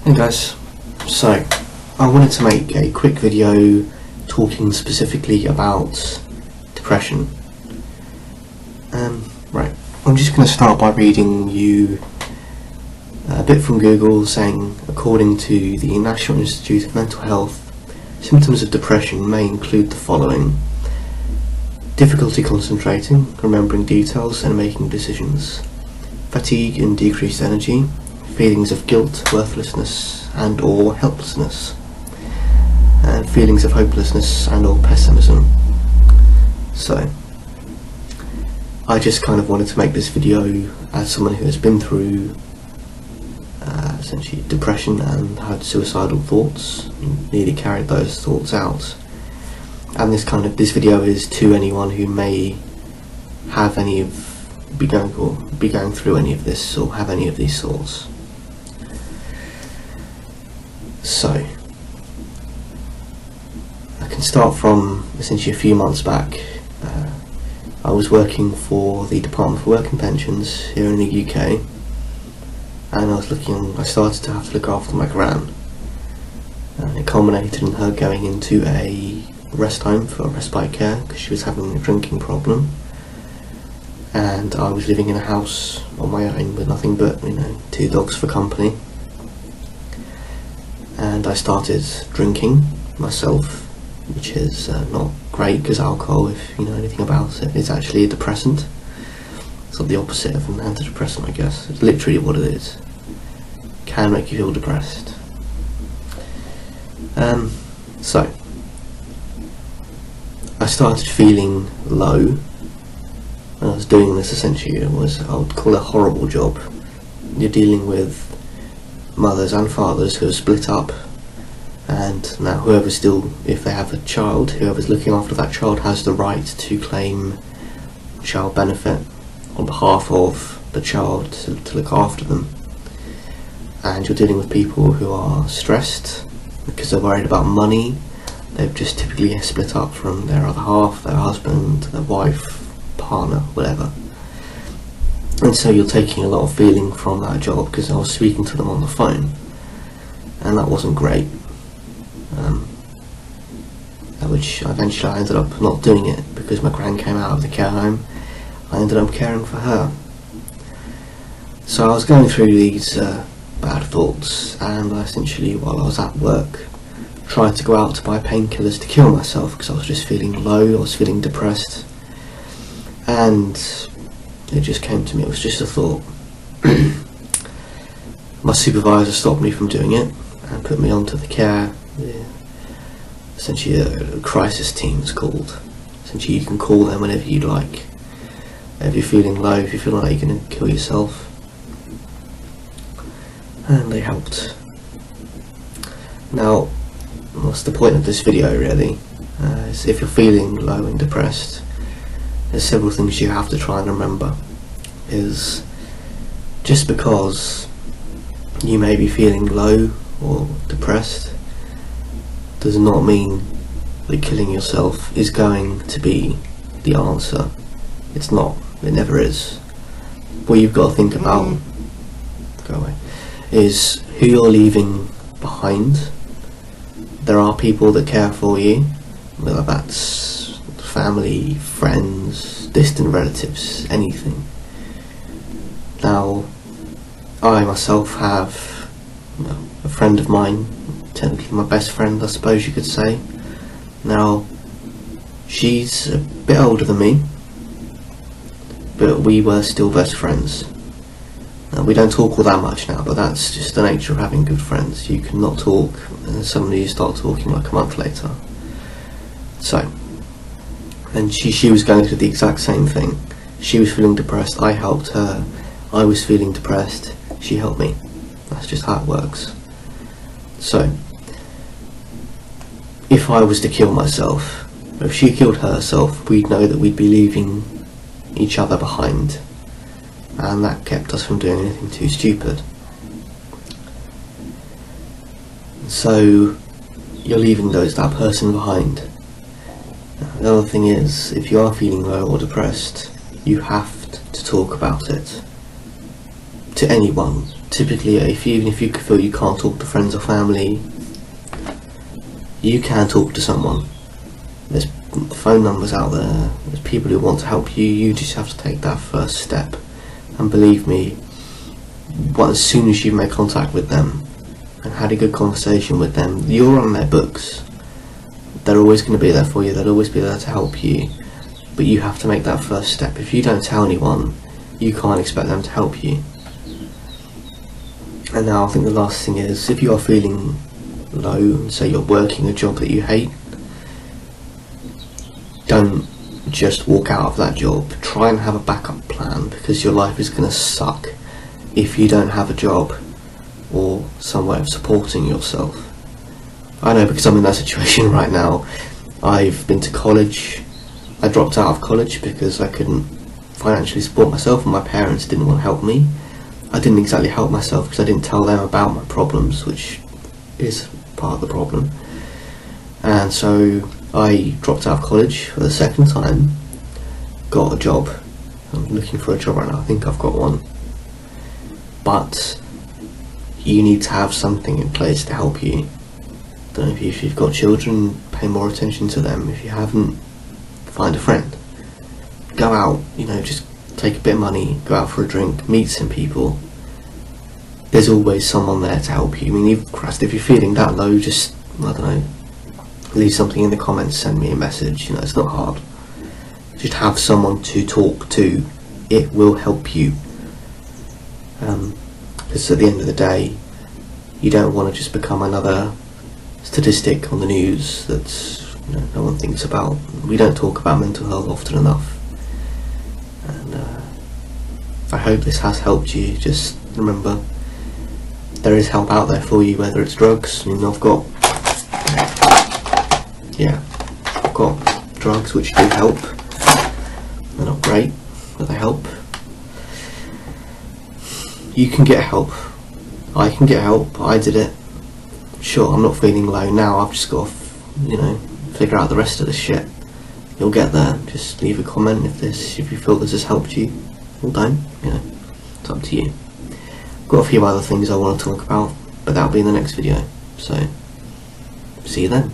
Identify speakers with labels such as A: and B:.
A: Hey guys, so I wanted to make a quick video talking specifically about depression. Right, I'm just going to start by reading you a bit from Google saying, according to the National Institute of Mental Health, symptoms of depression may include the following: difficulty concentrating, remembering details and making decisions, fatigue and decreased energy, feelings of guilt, worthlessness and or helplessness, and feelings of hopelessness and or pessimism. So I just kind of wanted to make this video as someone who has been through essentially depression and had suicidal thoughts, and nearly carried those thoughts out. And this video is to anyone who may have be going through any of this or have any of these thoughts. So I can start from essentially a few months back. I was working for the Department for Work and Pensions here in the UK, and I started to have to look after my gran, and it culminated in her going into a rest home for respite care because she was having a drinking problem, and I was living in a house on my own with nothing but 2 dogs for company. And I started drinking myself, which is not great because alcohol, if you know anything about it, is actually a depressant. It's not the opposite of an antidepressant, I guess. It's literally what it is. It can make you feel depressed. So I started feeling low when I was doing this. Essentially, I would call it a horrible job. You're dealing with mothers and fathers who are split up, and now if they have a child, whoever's looking after that child has the right to claim child benefit on behalf of the child to look after them. And you're dealing with people who are stressed because they're worried about money. They've just typically split up from their other half, their husband, their wife, partner, whatever. And so you're taking a lot of feeling from that job, because I was speaking to them on the phone, and that wasn't great. Which eventually I ended up not doing it because my gran came out of the care home. I ended up caring for her. So I was going through these bad thoughts, and I essentially, while I was at work, tried to go out to buy painkillers to kill myself because I was just feeling low, I was feeling depressed, and it just came to me, it was just a thought. My supervisor stopped me from doing it and put me onto essentially a crisis team, it's called. Essentially you can call them whenever you like. If you're feeling low, if you feel like you're going to kill yourself. And they helped. Now, what's the point of this video really? Is if you're feeling low and depressed, there's several things you have to try and remember. Is just because you may be feeling low or depressed does not mean that killing yourself is going to be the answer. It's not. It never is. What you've got to think about is who you're leaving behind. There are people that care for you, whether that's family, friends, distant relatives, anything. Now, I myself have a friend of mine, technically my best friend I suppose you could say. Now, she's a bit older than me, but we were still best friends. Now, we don't talk all that much now, but that's just the nature of having good friends. You cannot talk, and suddenly you start talking like a month later. So, and she was going through the exact same thing. She was feeling depressed, I helped her. I was feeling depressed, she helped me. That's just how it works. So, if I was to kill myself, or if she killed herself, we'd know that we'd be leaving each other behind, and that kept us from doing anything too stupid. So, you're leaving that person behind. The other thing is, if you are feeling low or depressed, you have to talk about it to anyone, typically, even if you feel you can't talk to friends or family, you can talk to someone. There's phone numbers out there, there's people who want to help you. You just have to take that first step. And believe me, as soon as you make contact with them and had a good conversation with them, you're on their books. They're always going to be there for you, they'll always be there to help you. But you have to make that first step. If you don't tell anyone, you can't expect them to help you. And now I think the last thing is, if you are feeling low, and say you're working a job that you hate, don't just walk out of that job. Try and have a backup plan, because your life is going to suck if you don't have a job or some way of supporting yourself. I know, because I'm in that situation right now. I've been to college. I dropped out of college because I couldn't financially support myself, and my parents didn't want to help me. I didn't exactly help myself because I didn't tell them about my problems, which is part of the problem. And so I dropped out of college for the second time, got a job. I'm looking for a job right now. I think I've got one. But you need to have something in place to help you. Don't know if you've got children, pay more attention to them. If you haven't, find a friend. Go out, just take a bit of money, go out for a drink, meet some people. There's always someone there to help you. I mean, if you're feeling that low, just, I don't know, leave something in the comments, send me a message. It's not hard. Just have someone to talk to. It will help you. Because at the end of the day, you don't want to just become another statistic on the news that no one thinks about. We don't talk about mental health often enough. And I hope this has helped you. Just remember, there is help out there for you, whether it's drugs. I've got drugs which do help. They're not great, but they help. You can get help. I can get help. I did it. Sure, I'm not feeling low now. I've just got to, figure out the rest of this shit. You'll get there. Just leave a comment if you feel this has helped you. Or don't. It's up to you. Got a few other things I want to talk about, but that'll be in the next video. So, see you then.